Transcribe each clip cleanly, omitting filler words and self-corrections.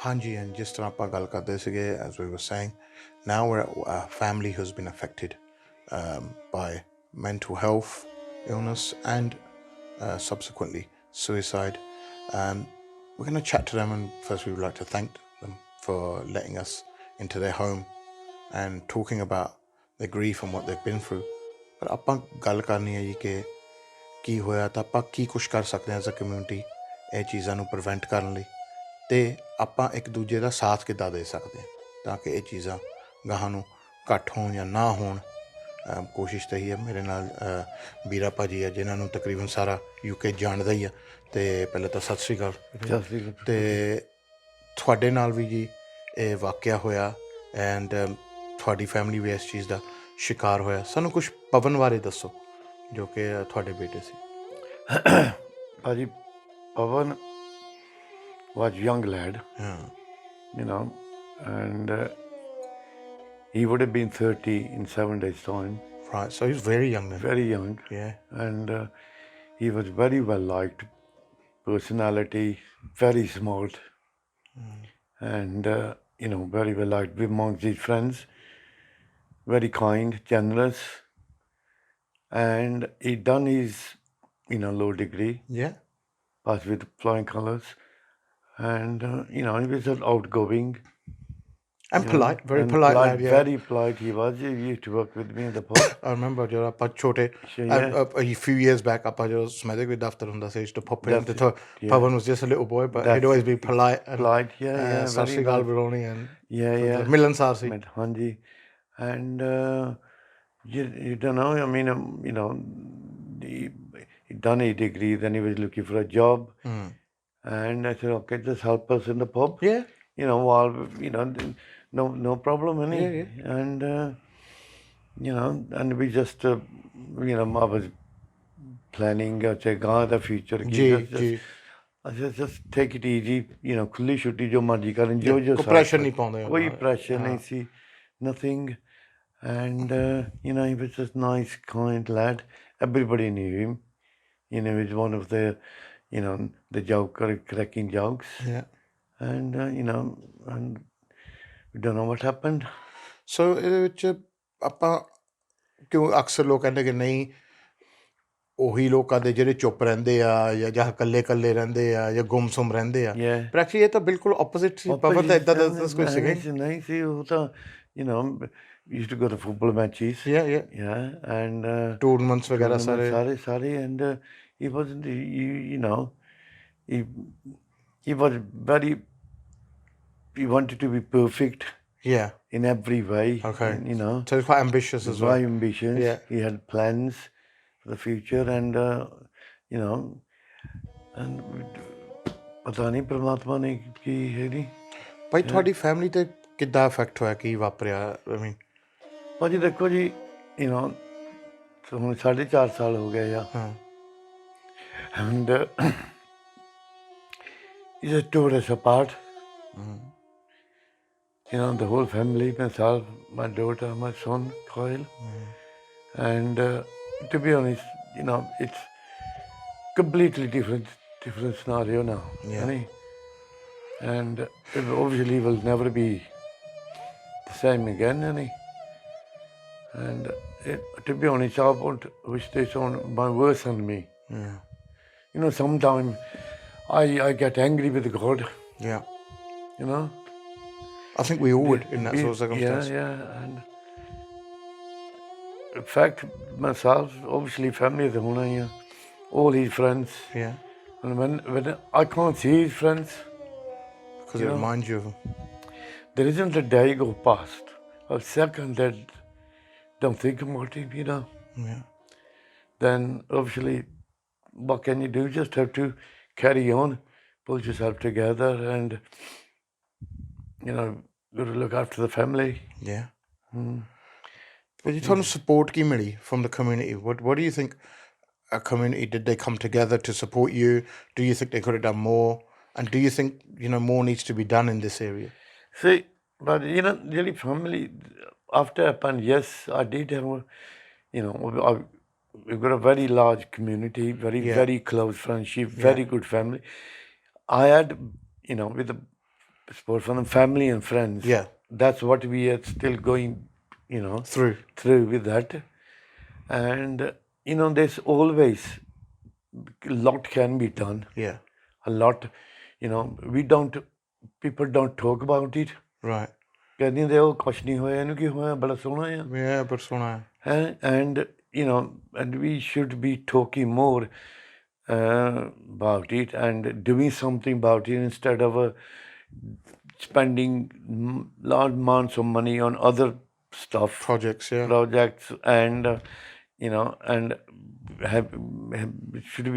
ਹਾਂਜੀ, and ਜਿਸ ਤਰ੍ਹਾਂ ਆਪਾਂ ਗੱਲ ਕਰਦੇ ਸੀਗੇ, as we were saying, now we're a family who's been affected by mental health illness and subsequently suicide. We're going to chat to them, and first we would like to thank them for letting us into their home and talking about their grief and what they've been through. ਪਰ ਆਪਾਂ ਗੱਲ ਕਰਨੀ ਹੈ ਜੀ ਕਿ ਕੀ ਹੋਇਆ ਤਾਂ ਆਪਾਂ ਕੀ ਕੁਛ ਕਰ ਸਕਦੇ ਹਾਂ ਐਜ਼ ਅ ਕਮਿਊਨਿਟੀ ਇਹ ਚੀਜ਼ਾਂ ਨੂੰ ਪ੍ਰੀਵੈਂਟ ਕਰਨ ਲਈ, ਅਤੇ ਆਪਾਂ ਇੱਕ ਦੂਜੇ ਦਾ ਸਾਥ ਕਿੱਦਾਂ ਦੇ ਸਕਦੇ ਹਾਂ ਤਾਂ ਕਿ ਇਹ ਚੀਜ਼ਾਂ ਗਾਹਾਂ ਨੂੰ ਘੱਟ ਹੋਣ ਜਾਂ ਨਾ ਹੋਣ। ਕੋਸ਼ਿਸ਼ ਤਾਂ ਇਹੀ ਹੈ। ਮੇਰੇ ਨਾਲ ਬੀਰਾ ਭਾਜੀ ਆ ਜਿਨ੍ਹਾਂ ਨੂੰ ਤਕਰੀਬਨ ਸਾਰਾ UK ਜਾਣਦਾ ਹੀ ਆ, ਅਤੇ ਪਹਿਲਾਂ ਤਾਂ ਸਤਿ ਸ਼੍ਰੀ ਅਕਾਲ। ਅਤੇ ਤੁਹਾਡੇ ਨਾਲ ਵੀ ਜੀ ਇਹ ਵਾਕਿਆ ਹੋਇਆ ਐਂਡ ਤੁਹਾਡੀ ਫੈਮਿਲੀ ਵੀ ਇਸ ਚੀਜ਼ ਦਾ ਸ਼ਿਕਾਰ ਹੋਇਆ। ਸਾਨੂੰ ਕੁਛ ਪਵਨ ਬਾਰੇ ਦੱਸੋ ਜੋ ਕਿ ਤੁਹਾਡੇ ਬੇਟੇ ਸੀ। ਭਾਜੀ Pavan was young lad, and he would have been 30 in 7 days' time. Right, so he was very young then. Very young. Yeah. And he was very well liked, personality, very smart, and very well liked amongst his friends. Very kind, generous, and he'd done his, low degree. Yeah. Passed with flying colours, and he was outgoing. And polite, very polite lad, yeah. Very polite he was. He used to work with me in the pub. I remember ਜਦੋਂ ਆਪਾਂ ਛੋਟੇ a few years back ਆਪਾਂ ਜਦੋਂ ਸਮੈਦਿਕ ਵੀ ਦਫ਼ਤਰ ਹੁੰਦਾ ਸੀ, used to pop in to Pavan was just a little boy, but he'd always be polite and ਸਤਿ ਸ਼੍ਰੀ ਅਕਾਲ ਬੁਲਾਉਣੀ and ਮਿਲਣਸਾਰ ਸੀ। ਹਾਂਜੀ, and you don't know, I mean, he'd done a degree, then he was looking for a job, and I said, okay, just help us in the pub. Yeah. While no problem, and and we just I was planning the future. I said, just take it easy, khulli shutti jo marji karan, jo pressure nahi paunde, koi pressure nahi si, nothing. And he was just nice, kind lad. Everybody knew him. He was one of the the joker, cracking jokes. Yeah. And and we don't know what happened. So ਇਹਦੇ ਵਿੱਚ ਆਪਾਂ ਕਿਉਂ ਅਕਸਰ ਲੋਕ ਕਹਿੰਦੇ ਕਿ ਨਹੀਂ ਉਹੀ ਲੋਕਾਂ ਦੇ ਜਿਹੜੇ ਚੁੱਪ ਰਹਿੰਦੇ ਆ ਜਾਂ ਇਕੱਲੇ ਇਕੱਲੇ ਰਹਿੰਦੇ ਆ ਜਾਂ ਗੁੰਮਸੁੰਮ ਰਹਿੰਦੇ ਆ, ਪਰ ਐਕਚੁਅਲੀ ਇਹ ਤਾਂ ਬਿਲਕੁਲ ਆਪੋਜ਼ਿਟ ਸੀ। ਪਵਨ ਤਾਂ ਇੱਦਾਂ ਦਾ ਕੋਈ ਸੀਗਾ ਨਹੀਂ ਸੀ। ਉਹ ਤਾਂ used to go to football matches. Yeah, and tournaments ਵਗੈਰਾ ਸਾਰੇ and he wasn't, he was very, he wanted to be perfect. Yeah. In every way. Okay. And, so he's quite ambitious as well. Very ambitious. Yeah. He had plans for the future, and and ਪਤਾ ਨਹੀਂ ਪਰਮਾਤਮਾ ਨੇ ਕੀ ਹੈ ਨਹੀਂ। ਭਾਈ ਤੁਹਾਡੀ family ਤੇ ਕਿੱਦਾਂ effect ਹੋਇਆ, ਕੀ ਵਾਪਰਿਆ? I mean ਭਾਜੀ ਦੇਖੋ ਜੀ, ਹੁਣ 4.5 ਸਾਲ ਹੋ ਗਏ ਆ, and he just tore us apart. The whole family, myself, my daughter, my son, Kyle. And to be honest, it's completely different scenario now. Yeah. And it obviously will never be the same again. And to be honest, I won't wish this on my worst enemy. Yeah. Sometimes I get angry with God. Yeah. I think we all would in that sort of circumstance. Yeah. And in fact, myself, obviously, family is all his friends. Yeah. And when I can't see his friends, because it reminds you of them. There isn't a day go past, a second that don't think about him. Yeah. Then obviously, what can you do? Just have to carry on, pull yourself together, and got to look after the family. Yeah. But you told us support ki mili from the community. What do you think? A community, did they come together to support you? Do you think they could have done more? And do you think more needs to be done in this area? See, but really, family after happened, yes, I did have. We've got a very large community, very close friendship, very good family. I had, with the support from the family and friends. Yeah. That's what we are still going, Through. with that. And, there's always a lot can be done. Yeah. A lot, people don't talk about it. Right. ਕਹਿੰਦੇ ਹੁੰਦੇ ਉਹ ਕੁਛ ਨਹੀਂ ਹੋਇਆ ਇਹਨੂੰ ਕੀ ਹੋਇਆ ਬੜਾ ਸੋਹਣਾ ਆ Yeah, persona. and and we should be talking more about it and doing something about it instead of spending large amounts of money on other stuff Projects, yeah. projects and and should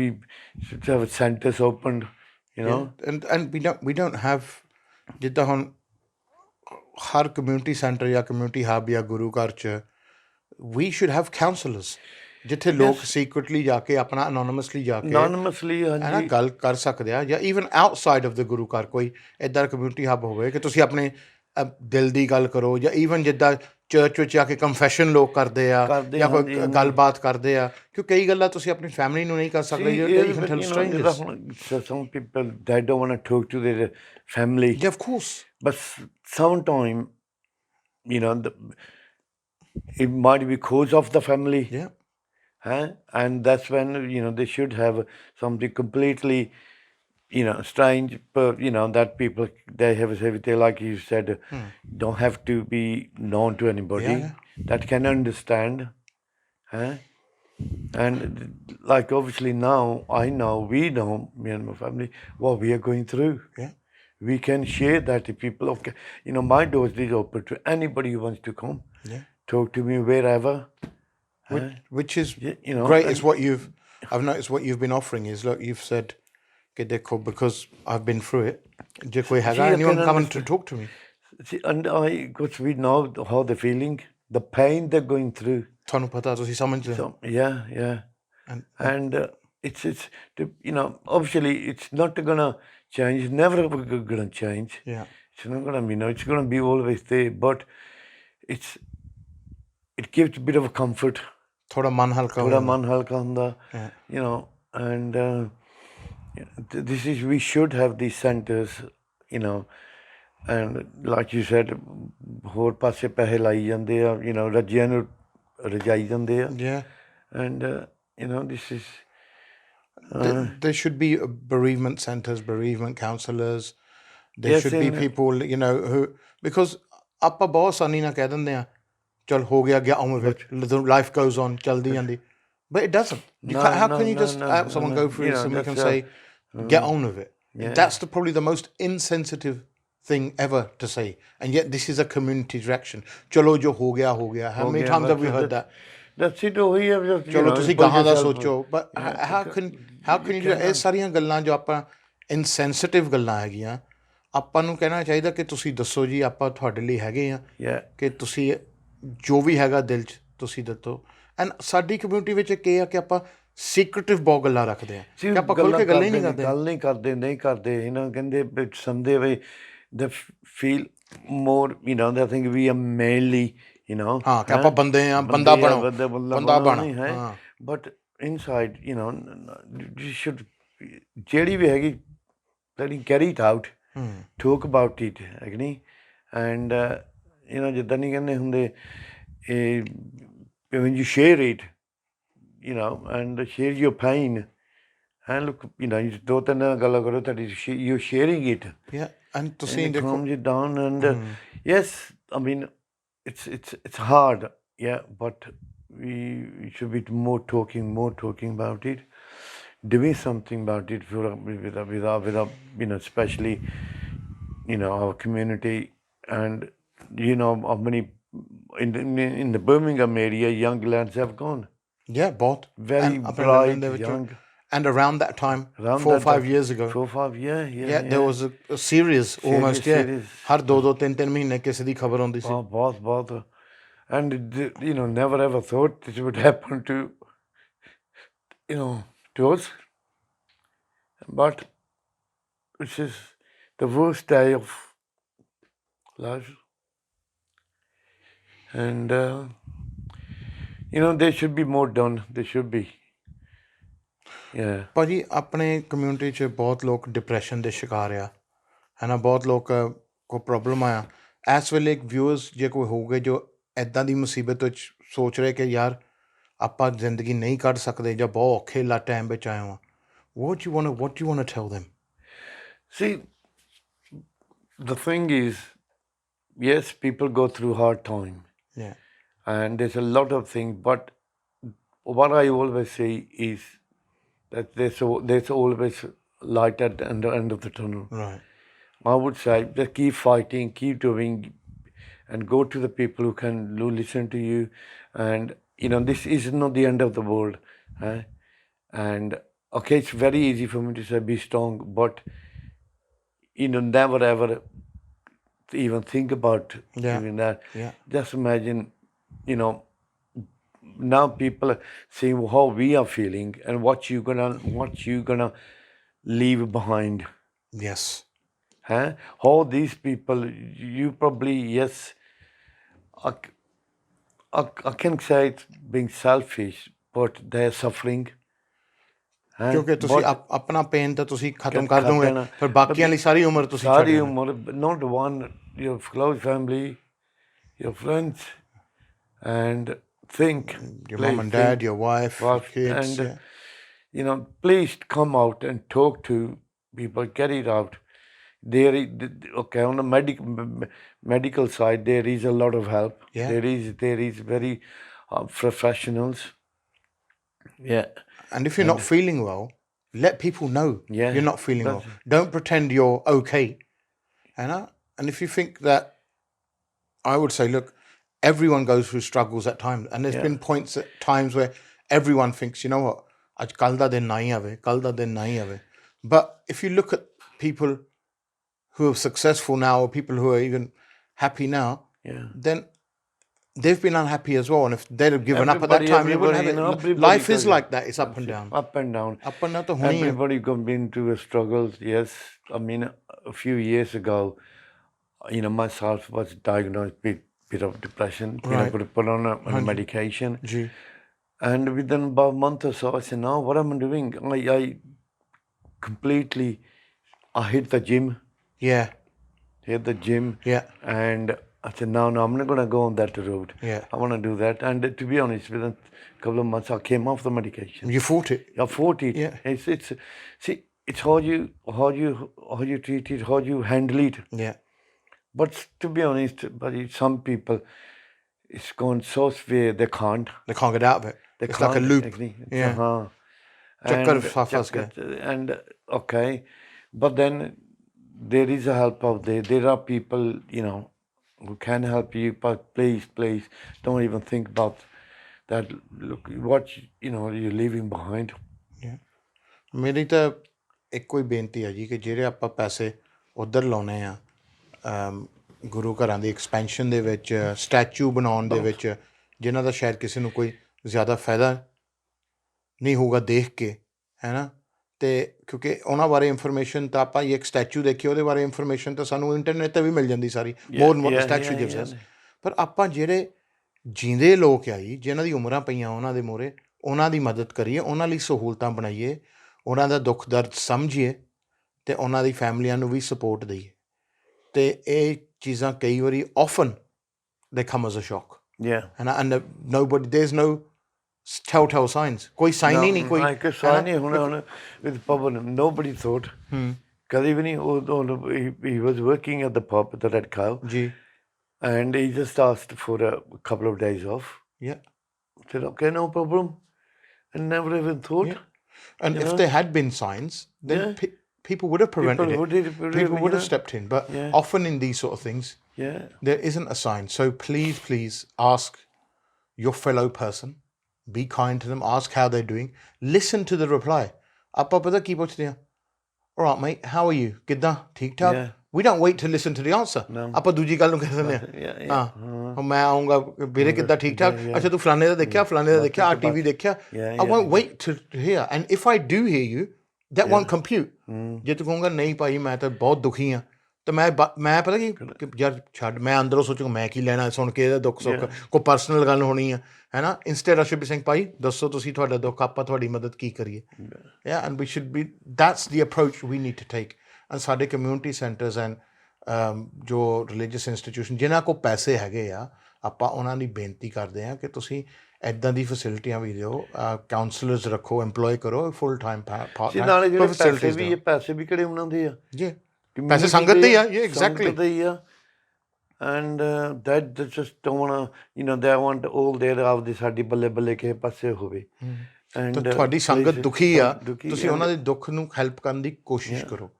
have centers opened And we don't have ਜਿੱਦਾਂ ਹੁਣ ਹਰ community centre ਜਾਂ community ਹੱਬ ਜਾਂ ਗੁਰੂ ਘਰ 'ਚ we should have counselors ਜਿੱਥੇ ਲੋਕ ਸੀਕ੍ਰੇਟਲੀ ਜਾ ਕੇ ਆਪਣਾ ਅਨੋਨਿਮਸਲੀ ਜਾ ਕੇ anonymously ਹੈ ਨਾ ਹਾਂਜੀ ਗੱਲ ਕਰ ਸਕਦੇ ਆ ਜਾਂ ਈਵਨ ਆਊਟਸਾਈਡ ਆਫ ਦ ਗੁਰੂ ਘਰ ਕੋਈ ਇੱਦਾਂ ਦਾ ਕਮਿਊਨਿਟੀ ਹੱਬ ਹੋਵੇ ਕਿ ਤੁਸੀਂ ਆਪਣੇ ਦਿਲ ਦੀ ਗੱਲ ਕਰੋ ਜਾਂ ਈਵਨ ਜਿੱਦਾਂ ਚਰਚ ਵਿੱਚ ਜਾ ਕੇ ਕੰਫੈਸ਼ਨ ਲੋਕ ਕਰਦੇ ਆ ਜਾਂ ਕੋਈ ਗੱਲਬਾਤ ਕਰਦੇ ਆ ਕਿਉਂ ਕਈ ਗੱਲਾਂ ਤੁਸੀਂ ਆਪਣੀ ਫੈਮਿਲੀ ਨੂੰ ਨਹੀਂ ਕਰ ਸਕਦੇ even tell strangers some people they don't want to talk to their family yeah of course but sometime it might be cause of the family yeah and that's when they should have something completely strange but that people they have they like you said don't have to be known to anybody that can understand and like obviously now we know me and my family what we are going through we can share that to people okay my doors is open to anybody who wants to come talk to me wherever which is great it's what I've noticed what you've been offering is look you've said because I've been through it je koi haga anyone coming to talk to me see and because we know how they're feeling the pain they're going through ਤੁਹਾਨੂੰ ਪਤਾ ਤੁਸੀਂ ਸਮਝਦੇ ਹੋ yeah and it's obviously it's not gonna change never gonna change it's not gonna it's gonna be always there but it gives a bit of a comfort ਥੋੜਾ ਮਨ ਹਲਕਾ ਹੁੰਦਾ and this is we should have these centers and like you said ਹੋਰ ਪਾਸੇ ਪੈਸੇ ਲਾਈ ਜਾਂਦੇ ਆ ਰੱਜਿਆਂ ਨੂੰ ਰਜਾਈ ਜਾਂਦੇ ਆ and this is there should be bereavement centers bereavement counselors there should be people who because ਆਪਾਂ ਬਹੁਤ ਆਸਾਨੀ ਨਾਲ ਕਹਿ ਦਿੰਦੇ ਆ ਚਲ ਹੋ ਗਿਆ get on with it life goes on ਚੱਲਦੀ ਜਾਂਦੀ but it doesn't how can you just have someone go through this and we can say get on with it that's probably the most insensitive thing ever to say and yet this is a community direction ਚਲੋ ਜੋ ਹੋ ਗਿਆ how many times have we heard that that's it ਚਲੋ ਤੁਸੀਂ ਗਾਹਾਂ ਦਾ ਸੋਚੋ but how can you do ਇਹ ਸਾਰੀਆਂ ਗੱਲਾਂ ਜੋ ਆਪਾਂ insensitive ਗੱਲਾਂ ਹੈਗੀਆਂ ਆਪਾਂ ਨੂੰ ਕਹਿਣਾ ਚਾਹੀਦਾ ਕਿ ਤੁਸੀਂ ਦੱਸੋ ਜੀ ਆਪਾਂ ਤੁਹਾਡੇ ਲਈ ਹੈਗੇ ਆ ਕਿ ਤੁਸੀਂ ਜੋ ਵੀ ਹੈਗਾ ਦਿਲ 'ਚ ਤੁਸੀਂ ਦੱਸੋ ਐਂਡ ਸਾਡੀ ਕਮਿਊਨਿਟੀ ਵਿੱਚ ਕੀ ਆ ਕਿ ਆਪਾਂ ਸੀਕ੍ਰੇਟਿਵ ਬਹੁਤ ਗੱਲਾਂ ਰੱਖਦੇ ਆ ਕਿ ਆਪਾਂ ਖੁੱਲ੍ਹ ਕੇ ਗੱਲ ਹੀ ਨਹੀਂ ਕਰਦੇ ਕਹਿੰਦੇ ਸਮਝਦੇ ਵੇ they feel more they think we are mainly ਹਾਂ ਕਿ ਆਪਾਂ ਬੰਦੇ ਆ ਬੰਦਾ ਬਣੋ but inside you should ਜਿਹੜੀ ਵੀ ਹੈਗੀ carry it out talk about it ਨਹੀਂ and ਜਿੱਦਾਂ ਨਹੀਂ ਕਹਿੰਦੇ ਹੁੰਦੇ when you share it and share your pain and look ਦੋ ਤਿੰਨ ਗੱਲਾਂ ਕਰੋ ਤੁਹਾਡੀ you're sharing it and ਤੁਸੀਂ it calms you down and yes I mean it's hard but we should be more talking about it doing something about it with especially our community and how many in the Birmingham area young lads have gone both very bright young and around that time 4 or 5 years ago 4 5 there was a series almost ਹਰ 2 3 ਮਹੀਨੇ ਕਿਸੇ ਦੀ ਖਬਰ ਆਉਂਦੀ ਸੀ ਬਹੁਤ and never ever thought this would happen to to us but this is the worst day of life and there should be more done there should be ਭਾਜੀ ਆਪਣੇ community 'ਚ ਬਹੁਤ ਲੋਕ ਡਿਪਰੈਸ਼ਨ ਦੇ ਸ਼ਿਕਾਰ ਆ ਹੈ ਨਾ ਬਹੁਤ ਲੋਕ ਕੋਈ ਪ੍ਰੋਬਲਮ ਆਇਆ ਇਸ ਵੇਲੇ ਇੱਕ ਵਿਊਅਰਸ ਜੇ ਕੋਈ ਹੋਊਗੇ ਜੋ ਇੱਦਾਂ ਦੀ ਮੁਸੀਬਤ ਵਿੱਚ ਸੋਚ ਰਹੇ ਕਿ ਯਾਰ ਆਪਾਂ ਜ਼ਿੰਦਗੀ ਨਹੀਂ ਕੱਢ ਸਕਦੇ ਜਾਂ ਬਹੁਤ ਔਖੇ ਟਾਈਮ ਵਿੱਚ ਆਏ ਹਾਂ what you want to tell them? See, the thing is, yes, people go through hard time, Yeah. and there's a lot of things. But what I always say is that there's always light at the end of the tunnel. Right. I would say just keep fighting, keep doing, and go to the people who can listen to you. And this is not the end of the world. And okay, it's very easy for me to say be strong, but never ever even think about doing that. Yeah. Just imagine, now people are saying how we are feeling and what you gonna leave behind. Yes. All these people, you probably, yes, I can't say it's being selfish, but they're suffering. ਕਿਉਂਕਿ ਤੁਸੀਂ ਆਪਣਾ pain ਤਾਂ ਤੁਸੀਂ ਖਤਮ ਕਰ ਦੋਗੇ ਫਿਰ ਬਾਕੀਆਂ ਲਈ ਸਾਰੀ ਉਮਰ ਤੁਸੀਂ ਸਾਰੀ ਉਮਰ not one, your close family, your friends, and think your mom and dad, your wife, kids, and please come out and talk to people, get it out. Okay, on the medical side there is a lot of help. There is very professionals. And if you're not feeling well, let people know you're not feeling well. Don't pretend you're okay. And if you think that, I would say, look, everyone goes through struggles at times. And there's been points at times where everyone thinks, you know what, aj kal da din nahi aave, kal da din nahi aave. But if you look at people who are successful now or people who are even happy now, then they've been unhappy as well, and if they'd have given up at that time, they wouldn't have it. Life is like that; it's up and down. Up and down. Up and down. To honi everybody been through a struggles. Yes, I mean, a few years ago, myself was diagnosed with a bit of depression. Put on a medication. And within about a month or so, I said, "Now, what am I doing? I completely, I hit the gym. Hit the gym. And I said, no, I'm not going to go on that road. I want to do that. And to be honest, within a couple of months, I came off the medication. You fought it. I fought it. It's how you treat it, how you handle it. But to be honest, some people, it's gone so severe they can't. They can't get out of it. It's like a loop. And okay, but then there is a help out there. There are people, who can help you, but please don't even think about that. Look, what you're leaving behind. ਮੇਰੀ ਤਾਂ ਇੱਕੋ ਹੀ ਬੇਨਤੀ ਹੈ ਜੀ ਕਿ ਜਿਹੜੇ ਆਪਾਂ ਪੈਸੇ ਉੱਧਰ ਲਾਉਣੇ ਆ ਗੁਰੂ ਘਰਾਂ ਦੀ ਐਕਸਪੈਂਸ਼ਨ ਦੇ ਵਿੱਚ ਸਟੈਚੂ ਬਣਾਉਣ ਦੇ ਵਿੱਚ ਜਿਨ੍ਹਾਂ ਦਾ ਸ਼ਾਇਦ ਕਿਸੇ ਨੂੰ ਕੋਈ ਜ਼ਿਆਦਾ ਫਾਇਦਾ ਨਹੀਂ ਹੋਊਗਾ ਦੇਖ ਕੇ ਹੈ ਨਾ ਅਤੇ ਕਿਉਂਕਿ ਉਹਨਾਂ ਬਾਰੇ ਇਨਫੋਰਮੇਸ਼ਨ ਤਾਂ ਆਪਾਂ ਇੱਕ ਸਟੈਚੂ ਦੇਖੀ ਉਹਦੇ ਬਾਰੇ ਇਨਫੋਰਮੇਸ਼ਨ ਤਾਂ ਸਾਨੂੰ ਇੰਟਰਨੈਟ 'ਤੇ ਵੀ ਮਿਲ ਜਾਂਦੀ ਸਾਰੀ ਮੋਰ ਸਟੈਚੂ ਗਿਵਸ ਅਸ ਪਰ ਆਪਾਂ ਜਿਹੜੇ ਜੀਂਦੇ ਲੋਕ ਆ ਜੀ ਜਿਨ੍ਹਾਂ ਦੀ ਉਮਰਾਂ ਪਈਆਂ ਉਹਨਾਂ ਦੇ ਮੂਹਰੇ ਉਹਨਾਂ ਦੀ ਮਦਦ ਕਰੀਏ ਉਹਨਾਂ ਲਈ ਸਹੂਲਤਾਂ ਬਣਾਈਏ ਉਹਨਾਂ ਦਾ ਦੁੱਖ ਦਰਦ ਸਮਝੀਏ ਅਤੇ ਉਹਨਾਂ ਦੀ ਫੈਮਲੀਆਂ ਨੂੰ ਵੀ ਸਪੋਰਟ ਦਈਏ ਅਤੇ ਇਹ ਚੀਜ਼ਾਂ ਕਈ ਵਾਰੀ often they come as a shock. And nobody, there's no telltale signs. ਕੋਈ ਸਾਈਨ ਹੀ ਨਹੀਂ ਕੋਈ ਸਾਈਨ ਹੀ ਹੁਣ with pub nobody thought ਕਦੇ ਵੀ ਨਹੀਂ he was working at the pub the Red Cow and he just asked for a couple of days off. Said okay, no problem, and never even thought. And if there had been signs, then people would have prevented it. People would have stepped in. But often in these sort of things, there isn't a sign. So please ask your fellow person. Be kind to them. Ask how they're doing. Listen to the reply. Appa pata ki puchde hain? All right, mate. How are you? Kidda? Theek thaak? We don't wait to listen to the answer. Appa ਦੂਜੀ ਗੱਲ ਨੂੰ ਕਹਿ ਦਿੰਦੇ ਹਾਂ ਹਾਂ ਮੈਂ ਆਊਂਗਾ ਵੀਰੇ ਕਿੱਦਾਂ ਠੀਕ ਠਾਕ ਅੱਛਾ ਤੂੰ ਫਲਾਣੇ ਦਾ ਦੇਖਿਆ ਆਹ TV ਦੇਖਿਆ I won't wait to hear. And if I do hear you, that won't compute. ਜੇ ਤੂੰ ਕਹੂੰਗਾ ਨਹੀਂ ਭਾਈ ਮੈਂ ਤਾਂ ਬਹੁਤ ਦੁਖੀ ਹਾਂ ਤਾਂ ਮੈਂ ਪਤਾ ਕੀ ਯਾਰ ਛੱਡ ਮੈਂ ਅੰਦਰੋਂ ਸੋਚੂੰਗਾ ਮੈਂ ਕੀ ਲੈਣਾ ਸੁਣ ਕੇ ਇਹਦਾ ਦੁੱਖ ਸੁੱਖ ਕੋਈ ਪਰਸਨਲ ਗੱਲ ਹੋਣੀ ਆ ਹੈ ਨਾ instead of should be saying ਭਾਈ ਦੱਸੋ ਤੁਸੀਂ ਤੁਹਾਡਾ ਦੁੱਖ ਆਪਾਂ ਤੁਹਾਡੀ ਮਦਦ ਕੀ ਕਰੀਏ and we should be that's the approach we need to take and ਸਾਡੇ community centres and ਜੋ ਰਿਲੀਜੀਅਸ ਇੰਸਟੀਟਿਊਸ਼ਨ ਜਿਨ੍ਹਾਂ ਕੋਲ ਪੈਸੇ ਹੈਗੇ ਆ, ਆਪਾਂ ਉਹਨਾਂ ਦੀ ਬੇਨਤੀ ਕਰਦੇ ਹਾਂ ਕਿ ਤੁਸੀਂ ਇੱਦਾਂ ਦੀ ਫੈਸਿਲਿਟੀਆਂ ਵੀ ਦਿਓ, ਕਾਉਂਸਲਰਸ ਰੱਖੋ, ਐਮਪਲੋਏ ਕਰੋ, ਫੁੱਲ ਟਾਈਮ ਪਾਰਟ ਸੀ ਟਾਈਮ ਨਾਲੇ ਜਿਹੜੇ ਪੈਸੇ ਫੈਸਿਲਿਟੀਜ਼ ਵੀ ਦਿਓ। ਇਹ ਪੈਸੇ ਵੀ ਕਿਹੜੇ ਉਹਨਾਂ ਦੇ ਆ, ਜੀ, ਪੈਸੇ community ਸੰਗਤ ਦੇ ਹੀ ਆ, ਇਹ ਸੰਗਤ ਐਗਜ਼ੈਕਟਲੀ। ਦੇ ਹੀ ਆ। And that just don't want they want all there ਆਪਦੀ ਸਾਡੀ ਬੱਲੇ ਬੱਲੇ ਕਿਸੇ ਪਾਸੇ ਹੋਵੇ। ਤਾਂ ਐਂਡ ਤੁਹਾਡੀ ਸੰਗਤ ਦੁਖੀ ਆ, ਤੁਸੀਂ ਉਹਨਾਂ ਐਂਡ ਦੇ ਦੁੱਖ ਨੂੰ ਹੈਲਪ ਕਰਨ ਦੀ ਕੋਸ਼ਿਸ਼ Yeah. ਕਰੋ,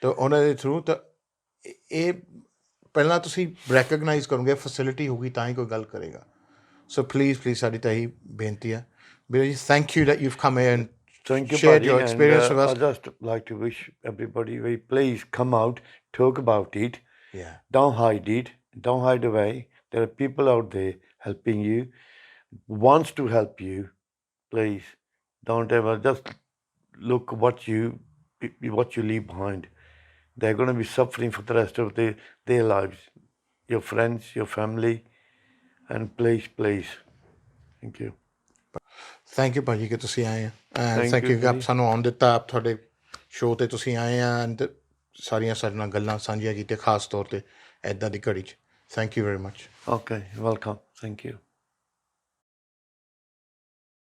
ਤਾਂ ਉਹਨਾਂ ਦੇ ਥਰੂ। ਤਾਂ ਇਹ ਪਹਿਲਾਂ ਤੁਸੀਂ ਰੈਕਗਨਾਈਜ਼ ਕਰੋਗੇ, ਫੈਸਿਲਿਟੀ ਹੋਊਗੀ ਤਾਂ ਹੀ ਕੋਈ ਗੱਲ ਕਰੇਗਾ। ਸੋ ਪਲੀਜ਼ ਸਾਡੀ ਤਾਂ ਇਹੀ ਬੇਨਤੀ ਆ। ਵੀਰ ਜੀ, thank you that you've come here and Thank you, shared Badi. your And experience with I us. just like to wish everybody, please come out, talk about it. Yeah. Don't hide it. Don't hide away. There are people out there helping you, wants to help you. Please don't ever just look what you leave behind. They're going to be suffering for the rest of their lives. Your friends, your family, and please. Thank you. Thank you ਭਾਜੀ ਕਿ ਤੁਸੀਂ ਆਏ ਆ, Thank thank you, you ਕਿ ਆਪ Badi. ਸਾਨੂੰ ਆਉਣ ਦਿੱਤਾ, ਆਪ ਤੁਹਾਡੇ ਸ਼ੋਅ 'ਤੇ ਤੁਸੀਂ ਆਏ ਆ, ਐਂਡ ਸਾਰੀਆਂ ਸਾਡੇ ਨਾਲ ਗੱਲਾਂ ਸਾਂਝੀਆਂ ਕੀਤੀਆਂ, ਖਾਸ ਤੌਰ 'ਤੇ ਇੱਦਾਂ ਦੀ ਘੜੀ 'ਚ। Thank you very much. Okay, welcome. Thank you.